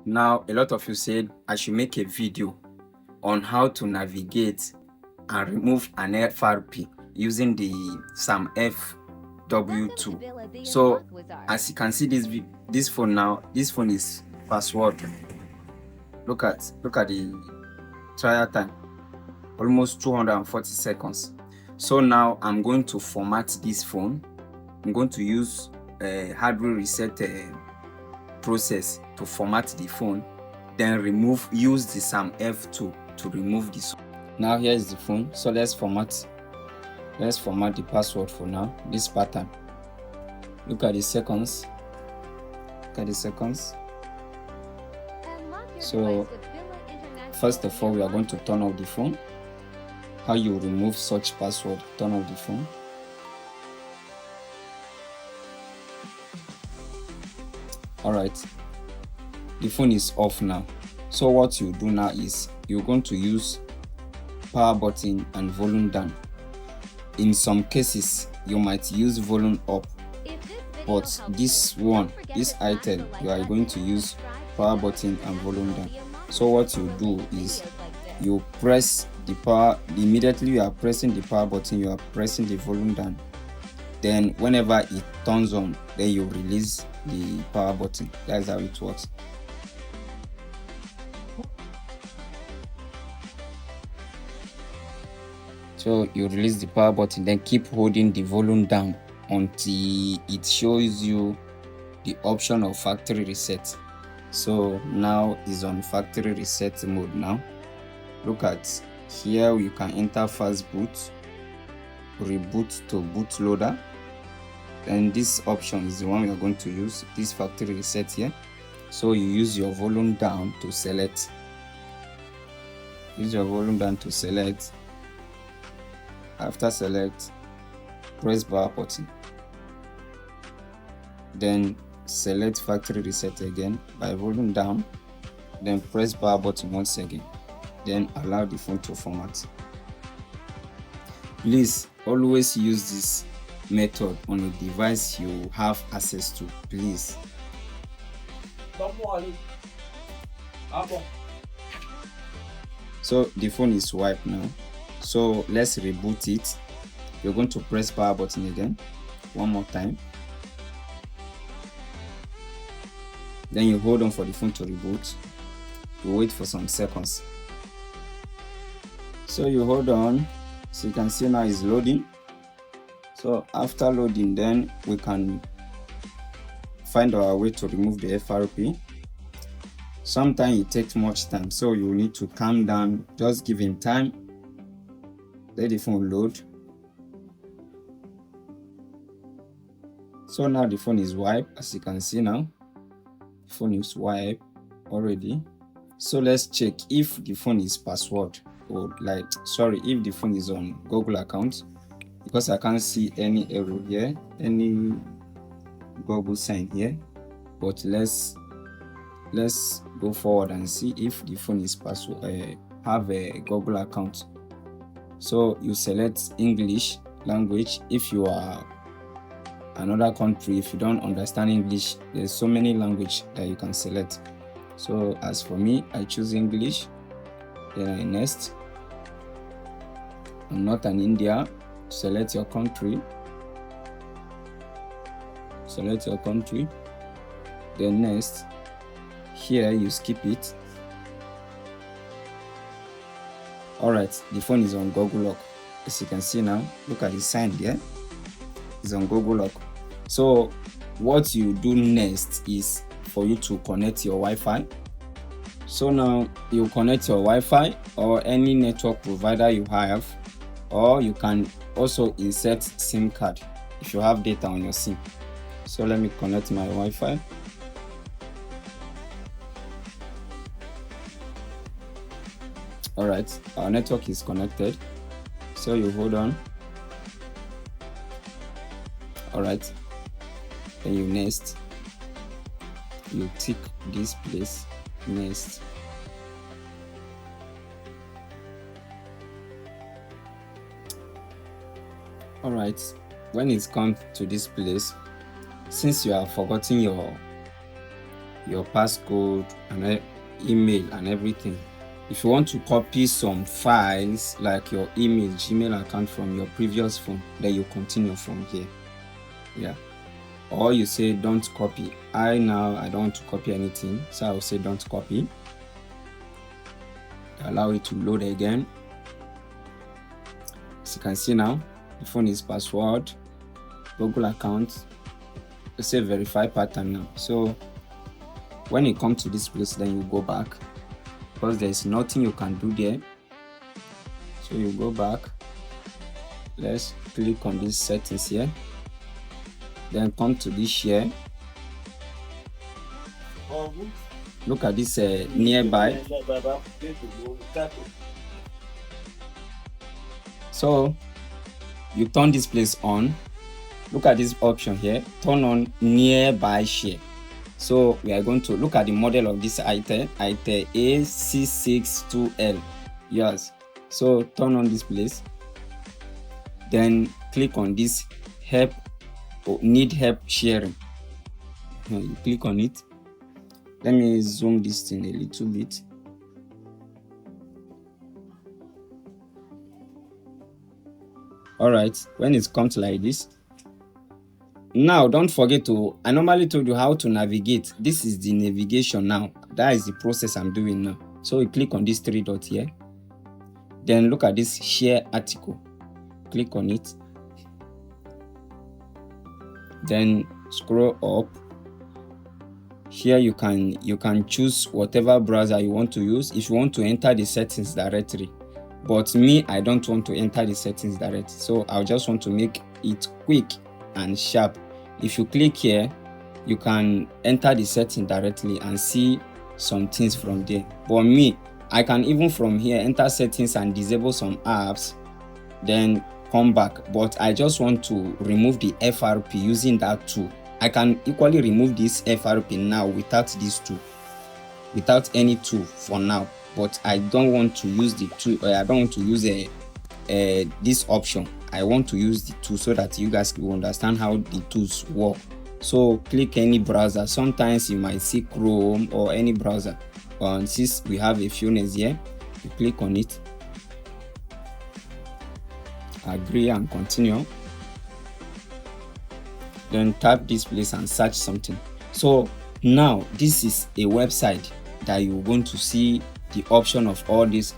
Now, a lot of you said I should make a video on how to navigate and remove an FRP using the SamFW Tool. So, as you can see, this phone now, this phone is password. Look at the trial time, almost 240 seconds. So now I'm going to format this phone. I'm going to use a hardware reset process to format the phone, then use the SamFW tool to remove this. Now here is the phone. So let's format the password for now. This pattern. Look at the seconds. So first of all, we are going to turn off the phone. How you remove such password? Turn off the phone. Alright, the phone is off now. So what you do now is you're going to use power button and volume down. In some cases you might use volume up, but this Itel, you are going to use power button and volume down. So what you do is you press the power. Immediately you are pressing the power button, you are pressing the volume down. Then whenever it turns on, then you release the power button. That's how it works. So you release the power button, then keep holding the volume down until it shows you the option of factory reset. So now is on factory reset mode. Now look at here, you can enter fast boot, reboot to bootloader. And this option is the one we are going to use, this factory reset here. So you use your volume down to select. Use your volume down to select. After select, press power button. Then select factory reset again by volume down. Then press power button once again. Then allow the phone to format. Please always use this method on a device you have access to, please. So the phone is wiped now. So let's reboot it. You're going to press power button again one more time. Then you hold on for the phone to reboot. You wait for some seconds. So you hold on. So you can see now it's loading. So after loading, then we can find our way to remove the FRP. Sometimes it takes much time, so you need to calm down. Just give him time. Let the phone load. So now the phone is wiped, as you can see now. The phone is wiped already. So let's check if the phone is password or if the phone is on Google account, because I can't see any error here, any Google sign here. But let's go forward and see if the phone is password have a Google account. So you select English language. If you are another country, if you don't understand English, there's so many language that you can select. So as for me, I choose English. Then I next. I'm not an India. Select your country. Select your country. Then next, here you skip it. Alright, the phone is on Google Lock. As you can see now, look at the sign there. It's on Google Lock. So what you do next is for you to connect your Wi-Fi. So now you connect your Wi-Fi or any network provider you have, or you can also insert SIM card if you have data on your SIM. So let me connect my Wi-Fi. Alright, our network is connected. So you hold on. Alright, then you next. You tick this place. Next. Alright, when it's come to this place, since you have forgotten your passcode and email and everything. If you want to copy some files like your Gmail account from your previous phone, then you continue from here. Yeah. Or you say don't copy. I don't want to copy anything, so I will say don't copy. Allow it to load again. As you can see now, the phone is password, Google account. Let's say verify pattern now. So when you come to this place, then you go back because there is nothing you can do there. So you go back. Let's click on these settings here. Then come to this share. Look at this nearby. So you turn this place on. Look at this option here. Turn on nearby share. So we are going to look at the model of this Itel A70 Yes. So turn on this place. Then click on this help or need help sharing. Now you click on it. Let me zoom this thing a little bit. All right, when it comes like this, now don't forget I normally told you how to navigate. This is the navigation now. That is the process I'm doing now. So you click on this 3 dots here. Then look at this share article. Click on it. Then scroll up. Here you can choose whatever browser you want to use if you want to enter the settings directly. But me, I don't want to enter the settings directly. So I just want to make it quick and sharp. If you click here, you can enter the setting directly and see some things from there. But me, I can even from here enter settings and disable some apps, then come back. But I just want to remove the FRP using that tool. I can equally remove this FRP now without this tool, without any tool for now. But I don't want to use the tool. I don't want to use this option. I want to use the tool so that you guys will understand how the tools work. So click any browser. Sometimes you might see Chrome or any browser. Since we have a few names here, you click on it, agree and continue. Then tap this place and search something. So now this is a website that you're going to see the option of all those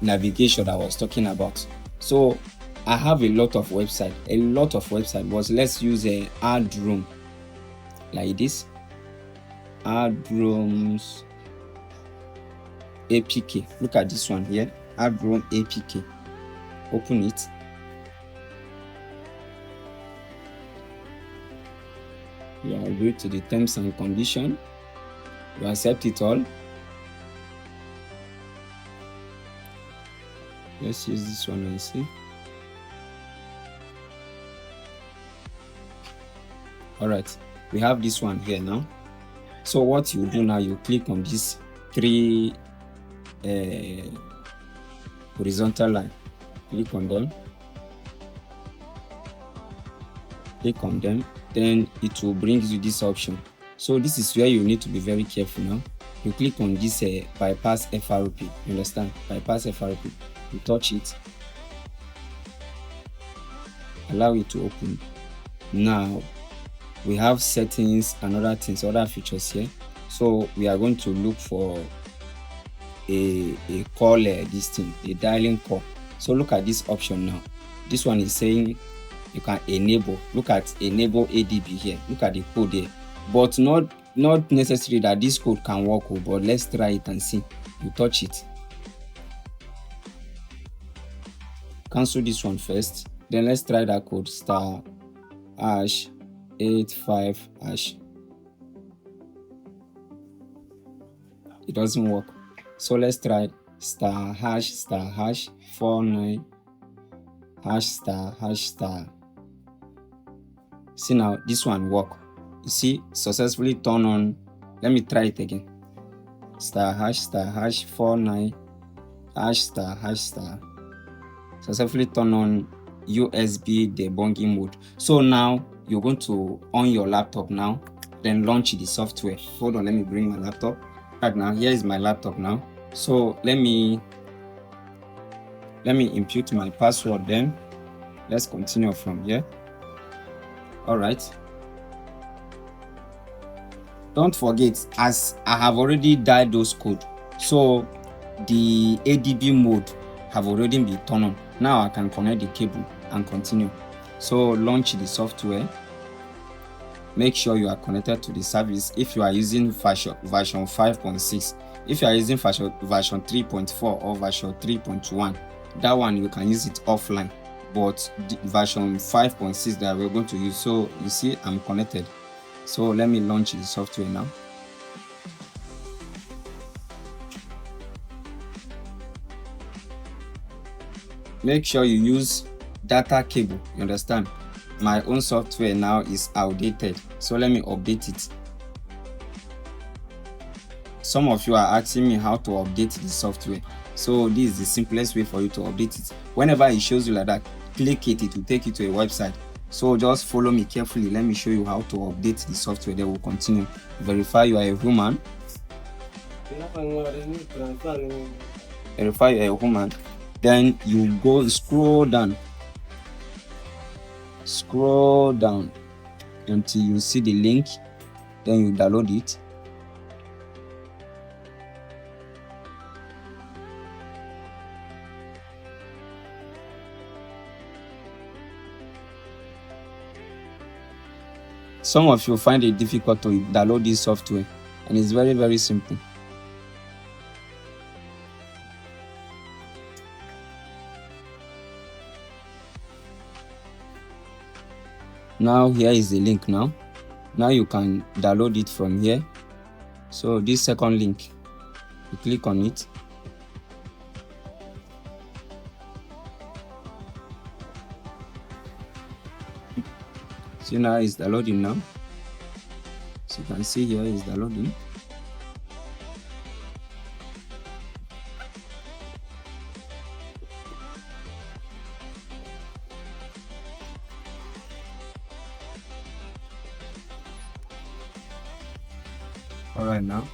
navigation I was talking about. So I have a lot of website, but let's use a add room like this. Add rooms APK. Look at this one here. Add room APK. Open it. You agree to the terms and conditions. You accept it all. Let's use this one and see. All right, we have this one here now. So what you do now, you click on this 3 horizontal line. Click on them. Click on them. Then it will bring you this option. So this is where you need to be very careful now. You click on this bypass FRP. You understand? Bypass FRP. You touch it. Allow it to open. Now we have settings and other things, other features here. So we are going to look for a call, this thing, a dialing call. So look at this option now. This one is saying you can enable. Look at enable ADB here. Look at the code there. But not necessary that this code can work, but let's try it and see. You touch it. Cancel this one first. Then let's try that code *85#. It doesn't work. So let's try *#*49#*#*. See now, this one work. You see, successfully turn on. Let me try it again. *#*49#*#*. Successfully turn on USB debugging mode. So now you're going to on your laptop now then launch the software. Hold on, let me bring my laptop. Right now, here is my laptop now. So let me input my password, then let's continue from here. All right, don't forget, as I have already dialed those code, so the ADB mode have already been turned on. Now I can connect the cable and continue. So launch the software. Make sure you are connected to the service if you are using version 5.6. If you are using version 3.4 or version 3.1, that one you can use it offline, but the version 5.6 that we're going to use. So you see I'm connected. So let me launch the software now. Make sure you use data cable, you understand? My own software now is outdated, so let me update it. Some of you are asking me how to update the software, so this is the simplest way for you to update it. Whenever it shows you like that, click it, it will take you to a website. So just follow me carefully. Let me show you how to update the software. Then we'll continue. Verify you are a human. Verify you are a human. Then you go scroll down until you see the link. Then you download it. Some of you find it difficult to download this software, and it's very, very simple. Now here is the link now. Now you can download it from here. So this second link, you click on it. See, now it's downloading now. So you can see here is downloading. All right, now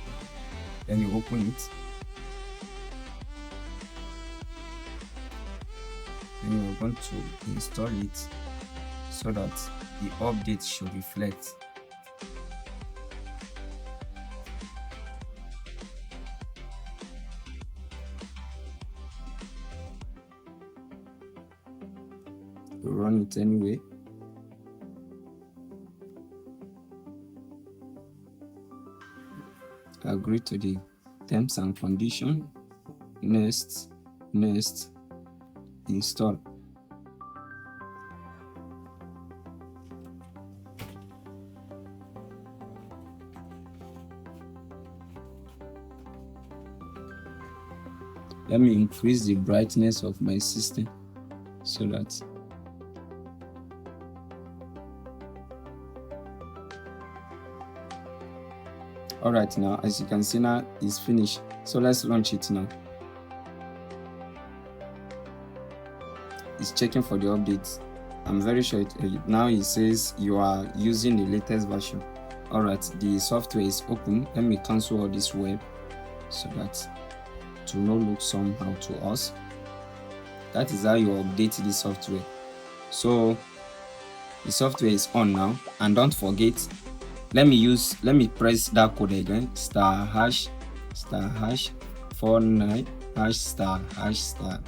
then you open it. Then you're going to install it so that the update should reflect. You run it anyway. Agree to the terms and conditions. Next, install. Let me increase the brightness of my system so that all right, now as you can see, now it's finished. So let's launch it now. It's checking for the updates. I'm very sure now it says you are using the latest version. All right, the software is open. Let me cancel all this web so that it will not look somehow to us. That is how you update the software. So the software is on now, and don't forget, let me press that code again, *#49# *#*.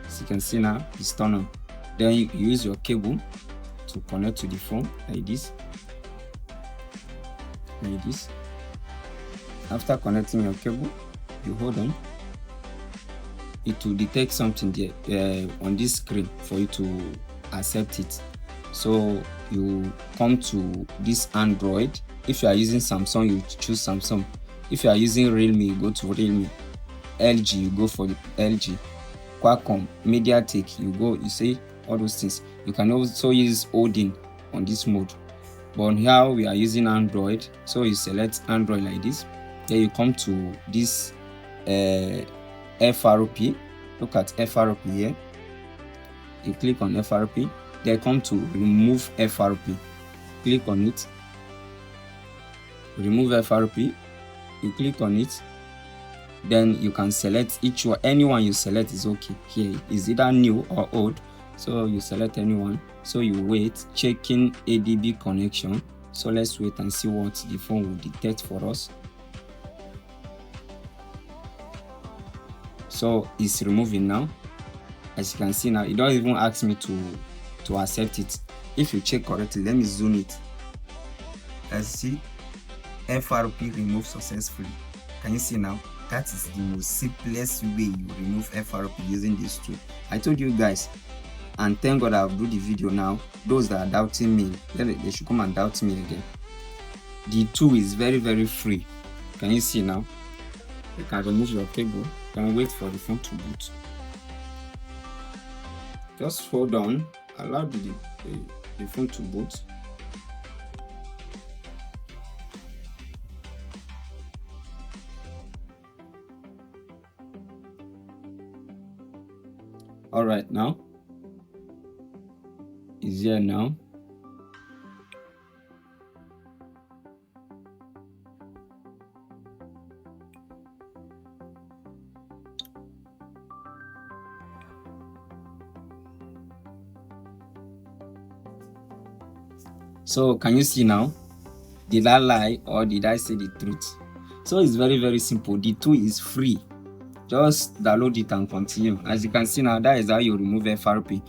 As you can see now, it's turned on. Then you use your cable to connect to the phone like this. After connecting your cable, you hold on. It will detect something there on this screen for you to accept it. So you come to this Android. If you are using Samsung, you choose Samsung. If you are using Realme, you go to Realme. LG, you go for the LG. Qualcomm, MediaTek, you say all those things. You can also use Odin on this mode. But here we are using Android, so you select Android like this. Then you come to this FRP. Look at FRP here. You click on FRP. Then come to remove FRP. Click on it. remove FRP, you click on it, then you can select each one. Anyone you select is okay. Here is either new or old, so you select anyone. So you wait, checking ADB connection. So let's wait and see what the phone will detect for us. So it's removing now. As you can see now, it doesn't even ask me to accept it. If you check correctly, let me zoom it. Let's see, FRP removed successfully. Can you see now? That is the most simplest way you remove FRP using this tool. I told you guys, and thank God I've do the video now. Those that are doubting me, they should come and doubt me again. The tool is very free. Can you see now? You can remove your cable. You can wait for the phone to boot. Just hold on, allow the phone to boot. All right, now it's here now. So can you see now? Did I lie or did I say the truth? So it's very simple. The tool is free. Just download it and continue. As you can see now, that is how you remove FRP.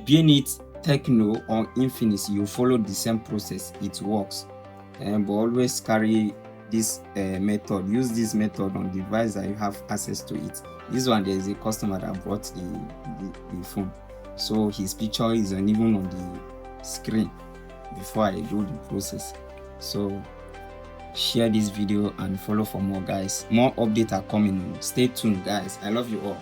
Being it Techno or Infinix, you follow the same process. It works. But always carry this method. Use this method on the device that you have access to it. This one, there is a customer that bought the phone, so his picture is even on the screen before I do the process. So share this video and follow for more, guys. More updates are coming. Stay tuned, guys. I love you all.